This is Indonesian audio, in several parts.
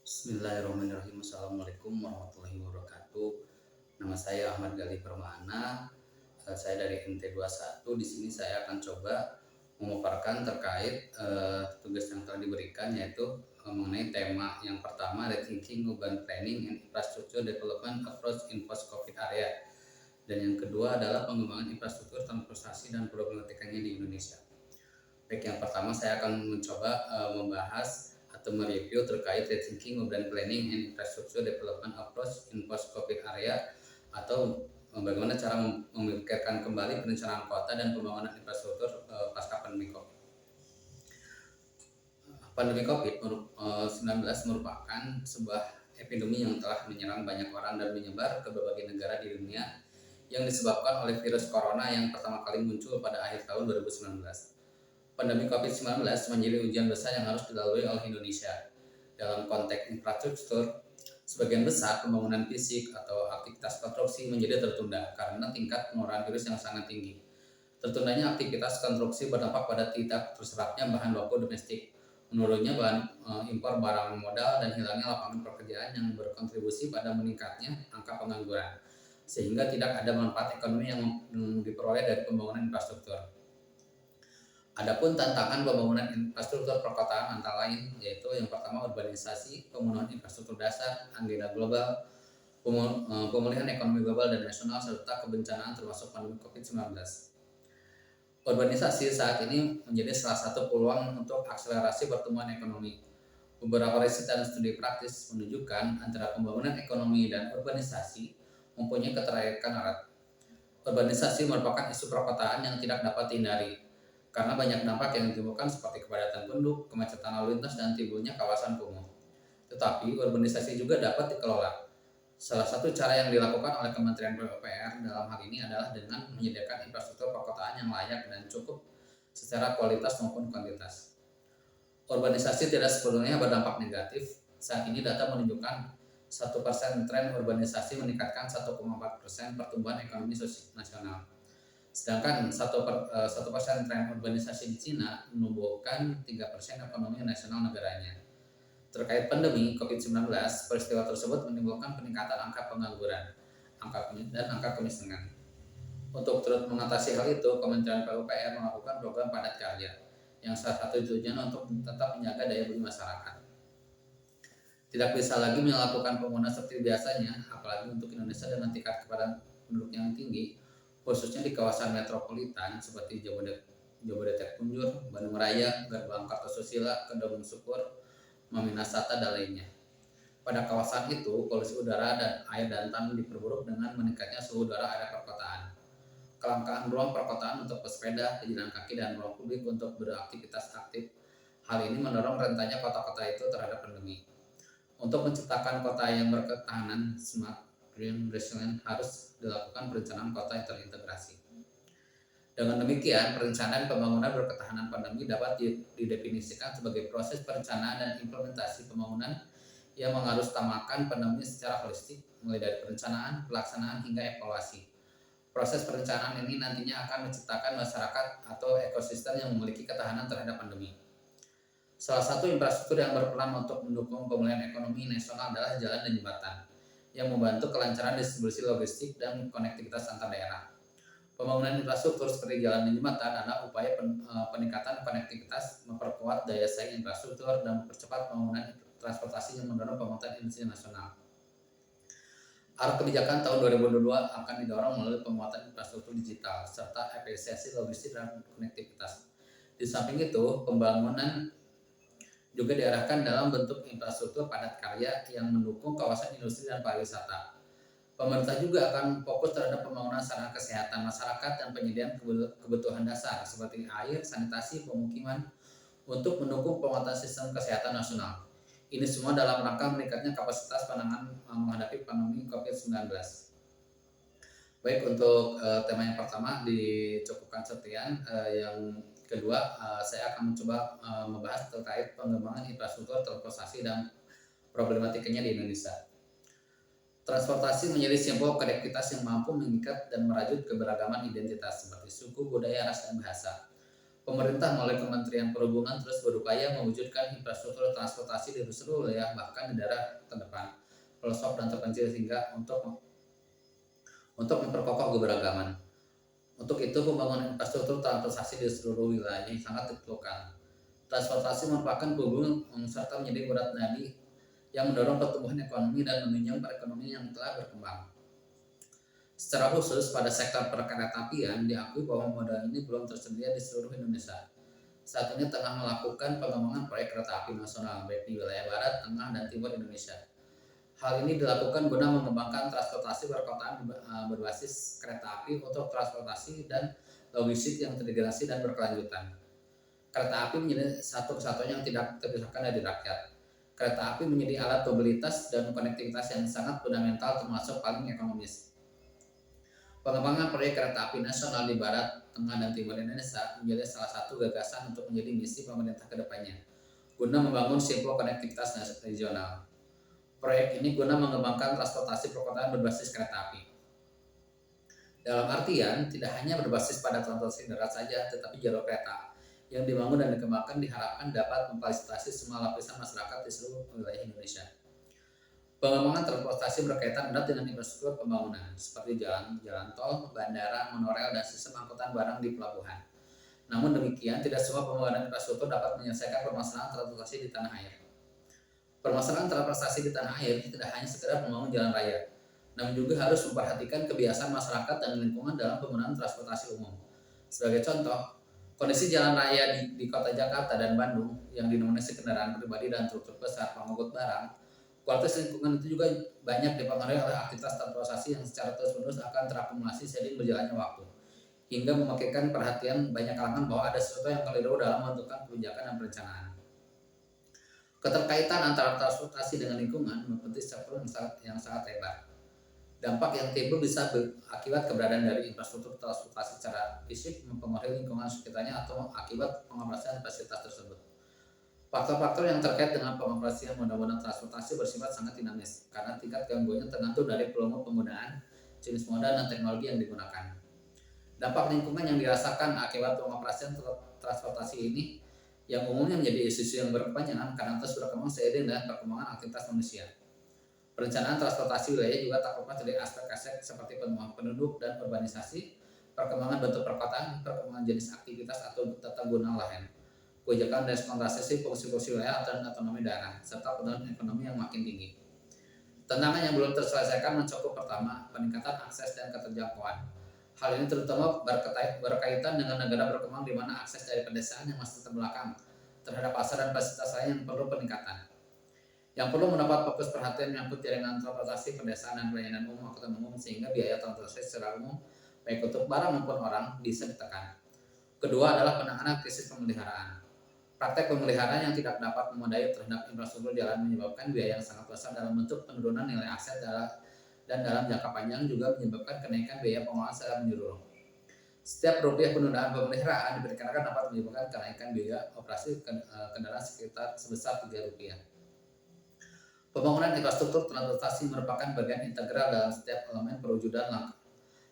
Bismillahirrahmanirrahim. Assalamualaikum warahmatullahi wabarakatuh. Nama saya Ahmad Gali Permana. Saya dari MT21. Di sini saya akan coba memaparkan terkait tugas yang telah diberikan, yaitu mengenai tema yang pertama, Rethinking Urban Planning and Infrastructure Development Approach in Post-COVID Area. Dan yang kedua adalah pengembangan infrastruktur transportasi dan problematikanya di Indonesia. Baik, yang pertama saya akan mencoba membahas atau mereview terkait Rethinking Urban Planning and Infrastructure Development Approach in Post-COVID Area, atau bagaimana cara memikirkan kembali perencanaan kota dan pembangunan infrastruktur pasca pandemi COVID. Pandemi COVID-19 merupakan sebuah epidemi yang telah menyerang banyak orang dan menyebar ke berbagai negara di dunia, yang disebabkan oleh virus corona yang pertama kali muncul pada akhir tahun 2019. Pandemi COVID-19 menjadi ujian besar yang harus dilalui oleh Indonesia. Dalam konteks infrastruktur, sebagian besar pembangunan fisik atau aktivitas konstruksi menjadi tertunda karena tingkat penularan virus yang sangat tinggi. Tertundanya aktivitas konstruksi berdampak pada tidak terserapnya bahan baku domestik, menurunnya bahan impor barang modal, dan hilangnya lapangan pekerjaan yang berkontribusi pada meningkatnya angka pengangguran, sehingga tidak ada manfaat ekonomi yang diperoleh dari pembangunan infrastruktur. Adapun tantangan pembangunan infrastruktur perkotaan antara lain yaitu yang pertama urbanisasi, pemenuhan infrastruktur dasar, agenda global, pemulihan ekonomi global dan nasional, serta kebencanaan termasuk pandemi COVID-19. Urbanisasi saat ini menjadi salah satu peluang untuk akselerasi pertumbuhan ekonomi. Beberapa riset dan studi praktis menunjukkan antara pembangunan ekonomi dan urbanisasi mempunyai keterkaitan erat. Urbanisasi merupakan isu perkotaan yang tidak dapat dihindari, karena banyak dampak yang ditimbulkan seperti kepadatan penduduk, kemacetan lalu lintas, dan timbulnya kawasan kumuh. Tetapi urbanisasi juga dapat dikelola. Salah satu cara yang dilakukan oleh Kementerian PUPR dalam hal ini adalah dengan menyediakan infrastruktur perkotaan yang layak dan cukup secara kualitas maupun kuantitas. Urbanisasi tidak sepenuhnya berdampak negatif. Saat ini data menunjukkan 1% tren urbanisasi meningkatkan 1,4% pertumbuhan ekonomi nasional. Sedangkan 1% tren urbanisasi di Cina menumbuhkan 3% ekonomi nasional negaranya. Terkait pandemi COVID-19, peristiwa tersebut menimbulkan peningkatan angka pengangguran, dan angka kemiskinan. Untuk turut mengatasi hal itu, Kementerian PUPR melakukan program padat karya, yang salah satu tujuannya untuk tetap menjaga daya beli masyarakat. Tidak bisa lagi melakukan pembangunan seperti biasanya, apalagi untuk Indonesia dengan tingkat kepadatan penduduk yang tinggi, khususnya di kawasan metropolitan seperti Jabodetabek Punjur, Bandung Raya, Gerbang Kartosusila, Kedung Syukur, Maminasata, dan lainnya. Pada kawasan itu, polusi udara dan air dan tanah diperburuk dengan meningkatnya suhu udara area perkotaan. Kelangkaan ruang perkotaan untuk pesepeda, pejalan kaki, dan ruang publik untuk beraktivitas aktif. Hal ini mendorong rentannya kota-kota itu terhadap pandemi. Untuk menciptakan kota yang berketahanan, smart, green, resilient, harus dilakukan perencanaan kota yang terintegrasi. Dengan demikian, perencanaan pembangunan berketahanan pandemi dapat didefinisikan sebagai proses perencanaan dan implementasi pembangunan yang mengharusutamakan pandemi secara holistik, mulai dari perencanaan, pelaksanaan, hingga evaluasi. Proses perencanaan ini nantinya akan menciptakan masyarakat atau ekosistem yang memiliki ketahanan terhadap pandemi. Salah satu infrastruktur yang berperan untuk mendukung pemulihan ekonomi nasional adalah jalan dan jembatan, yang membantu kelancaran distribusi logistik dan konektivitas antar daerah. Pembangunan infrastruktur seperti jalan dan jembatan adalah upaya peningkatan konektivitas, memperkuat daya saing infrastruktur, dan mempercepat pembangunan transportasi yang mendorong pembangunan industri nasional. Arah kebijakan tahun 2022 akan didorong melalui penguatan infrastruktur digital serta efisiensi logistik dan konektivitas. Di samping itu, pembangunan juga diarahkan dalam bentuk infrastruktur padat karya yang mendukung kawasan industri dan pariwisata. Pemerintah juga akan fokus terhadap pembangunan sarana kesehatan masyarakat dan penyediaan kebutuhan dasar seperti air, sanitasi, pemukiman untuk mendukung penguatan sistem kesehatan nasional. Ini semua dalam rangka meningkatnya kapasitas penanganan menghadapi pandemi COVID-19. Baik, untuk tema yang pertama dicukupkan sekian. Yang kedua, saya akan mencoba membahas terkait pengembangan infrastruktur transportasi dan problematikanya di Indonesia. Transportasi menjadi simbol konektivitas yang mampu mengikat dan merajut keberagaman identitas seperti suku, budaya, ras, dan bahasa. Pemerintah melalui Kementerian Perhubungan terus berupaya mewujudkan infrastruktur transportasi di seluruh wilayah, bahkan di daerah terdepan, pelosok dan terpencil sehingga untuk memperkokoh keberagaman. Untuk itu, pembangunan infrastruktur transportasi di seluruh wilayah sangat diperlukan. Transportasi merupakan hubungan serta menjadi urat nadi yang mendorong pertumbuhan ekonomi dan menunjang perekonomian yang telah berkembang. Secara khusus, pada sektor perkeretaapian diakui bahwa modal ini belum tersedia di seluruh Indonesia. Saat ini tengah melakukan pengembangan proyek kereta api nasional baik di wilayah barat, tengah, dan timur Indonesia. Hal ini dilakukan guna mengembangkan transportasi perkotaan berbasis kereta api untuk transportasi dan logistik yang terintegrasi dan berkelanjutan. Kereta api menjadi satu-satunya yang tidak terpisahkan dari rakyat. Kereta api menjadi alat mobilitas dan konektivitas yang sangat fundamental termasuk paling ekonomis. Pengembangan proyek kereta api nasional di barat, tengah, dan timur Indonesia menjadi salah satu gagasan untuk menjadi misi pemerintah ke depannya, guna membangun simpul konektivitas regional. Proyek ini guna mengembangkan transportasi perkotaan berbasis kereta api. Dalam artian, tidak hanya berbasis pada transportasi darat saja, tetapi jalur kereta yang dibangun dan dikembangkan diharapkan dapat memfasilitasi semua lapisan masyarakat di seluruh wilayah Indonesia. Pengembangan transportasi berkaitan erat dengan infrastruktur pembangunan, seperti jalan tol, bandara, monorail, dan sistem angkutan barang di pelabuhan. Namun demikian, tidak semua pembangunan infrastruktur dapat menyelesaikan permasalahan transportasi di tanah air. Permasalahan transportasi di tanah air tidak hanya sekedar membangun jalan raya, namun juga harus memperhatikan kebiasaan masyarakat dan lingkungan dalam penggunaan transportasi umum. Sebagai contoh, kondisi jalan raya di kota Jakarta dan Bandung yang didominasi kendaraan pribadi dan truk-truk besar pengangkut barang, kualitas lingkungan itu juga banyak dipengaruhi oleh aktivitas transportasi yang secara terus-menerus akan terakumulasi seiring berjalannya waktu, hingga memakaikan perhatian banyak kalangan bahwa ada sesuatu yang keliru dalam menentukan kebijakan dan perencanaan. Keterkaitan antara transportasi dengan lingkungan meliputi sektor yang sangat lebar. Dampak yang timbul bisa akibat keberadaan dari infrastruktur transportasi secara fisik mempengaruhi lingkungan sekitarnya atau akibat pengoperasian fasilitas tersebut. Faktor-faktor yang terkait dengan pengoperasian moda-moda transportasi bersifat sangat dinamis karena tingkat gangguannya tergantung dari volume penggunaan, jenis moda, dan teknologi yang digunakan. Dampak lingkungan yang dirasakan akibat pengoperasian transportasi ini yang umumnya menjadi isu yang berkepanjangan karena terus berkembang seiring dengan perkembangan aktivitas manusia. Perencanaan transportasi wilayah juga tak lepas dari aspek-aspek seperti penurunan penduduk dan urbanisasi, perkembangan bentuk perkotaan, perkembangan jenis aktivitas atau tata guna lahan, kebijakan desentralisasi fungsi-fungsi wilayah dan otonomi daerah, serta penurunan ekonomi yang makin tinggi. Tantangan yang belum terselesaikan mencakup pertama, peningkatan akses dan keterjangkauan. Hal ini terutama berkaitan dengan negara berkembang di mana akses dari pedesaan yang masih terbelakang terhadap pasar dan fasilitas lain yang perlu peningkatan. Yang perlu mendapat fokus perhatian menyangkut jaringan transportasi pedesaan dan pelayanan umum angkutan umum sehingga biaya transportasi secara umum baik untuk barang maupun orang bisa ditekan. Kedua adalah penanganan krisis pemeliharaan. Praktek pemeliharaan yang tidak dapat memadai terhadap infrastruktur jalan menyebabkan biaya yang sangat besar dalam bentuk penurunan nilai aset dan dalam jangka panjang juga menyebabkan kenaikan biaya pengelolaan secara menyeluruh. Setiap rupiah penundaan pemeliharaan diperkirakan dapat menyebabkan kenaikan biaya operasi kendaraan sekitar sebesar Rp3. Pembangunan infrastruktur transportasi merupakan bagian integral dalam setiap elemen perwujudan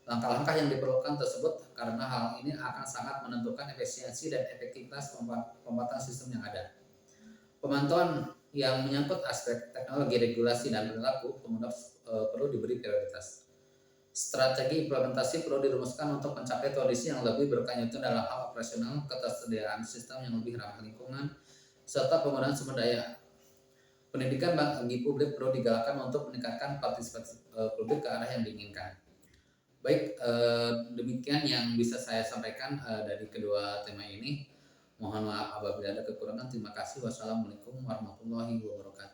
langkah-langkah yang diperlukan tersebut karena hal ini akan sangat menentukan efisiensi dan efektivitas pembuatan sistem yang ada. Pemantauan yang menyangkut aspek teknologi, regulasi, dan perilaku pengguna perlu diberi prioritas. Strategi implementasi perlu dirumuskan untuk mencapai kondisi yang lebih berkelanjutan dalam hal operasional, ketersediaan sistem yang lebih ramah lingkungan, serta penggunaan sumber daya. Pendidikan bagi publik perlu digalakkan untuk meningkatkan partisipasi publik ke arah yang diinginkan. Baik, demikian yang bisa saya sampaikan dari kedua tema ini. Mohon maaf apabila ada kekurangan. Terima kasih. Wassalamualaikum warahmatullahi wabarakatuh.